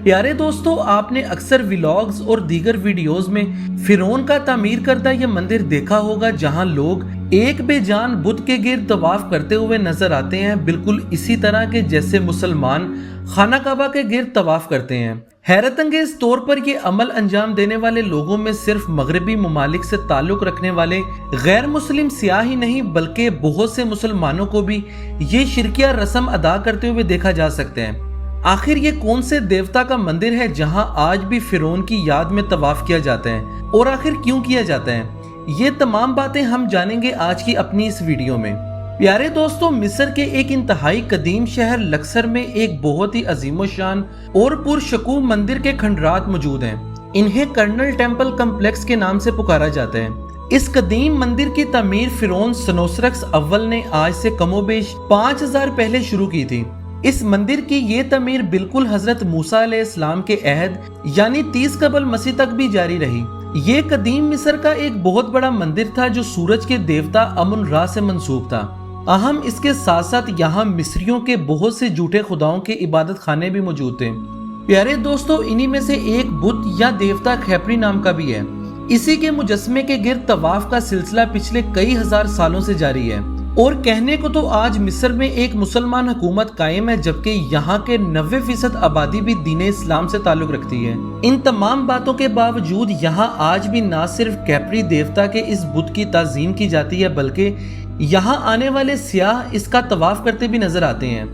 प्यारे दोस्तों, आपने अक्सर व्लॉग्स और दीगर वीडियोस में फिरौन का तामीर करदा ये मंदिर देखा होगा, जहां लोग एक बेजान बुत के गिर्द तवाफ करते हुए नजर आते हैं, बिल्कुल इसी तरह के जैसे मुसलमान खाना काबा के गिर्द तवाफ करते हैं। हैरत अंगेज तौर पर ये अमल अंजाम देने वाले लोगों में सिर्फ मगरबी ममालिक से ताल्लुक रखने वाले गैर मुस्लिम सियाह ही नहीं, बल्कि बहुत से मुसलमानों को भी ये शिरकिया रस्म अदा करते हुए देखा जा सकते हैं। आखिर ये कौन से देवता का मंदिर है जहां आज भी फिरौन की याद में तवाफ किया जाता है, और आखिर क्यों किया जाता है? ये तमाम बातें हम जानेंगे आज की अपनी इस वीडियो में। प्यारे दोस्तों, मिस्र के एक इंतहाई कदीम शहर लक्सर में एक बहुत ही अजीमोशान और पुरशकूफ मंदिर के खंडरात मौजूद हैं। इन्हें कर्नल टेम्पल कम्प्लेक्स के नाम से पुकारा जाता है। इस कदीम मंदिर की तामीर फिरौन सनोसरक्स अव्वल ने आज से कमोबेश 5000 पहले शुरू की थी। इस मंदिर की ये तमीर बिल्कुल हजरत मूसा अलैहिस्सलाम के अहद यानी 30 कबल मसीह तक भी जारी रही। ये कदीम मिस्र का एक बहुत बड़ा मंदिर था जो सूरज के देवता अमुन रा से मंसूब था। अहम इसके साथ साथ यहाँ मिस्रियों के बहुत से झूठे खुदाओं के इबादत खाने भी मौजूद थे। प्यारे दोस्तों, इन्हीं में से एक बुत या देवता खैपरी नाम का भी है। इसी के मुजस्मे के गिर्द तवाफ का सिलसिला पिछले कई हजार सालों से जारी है, और कहने को तो आज मिस्र में एक मुसलमान हुकूमत कायम है, जबकि यहाँ के 90% आबादी भी दीन इस्लाम से ताल्लुक रखती है। इन तमाम बातों के बावजूद यहाँ आज भी न सिर्फ कैपरी देवता के इस बुत की ताज़ीम की जाती है, बल्कि यहाँ आने वाले सियाह इसका तवाफ करते भी नजर आते हैं।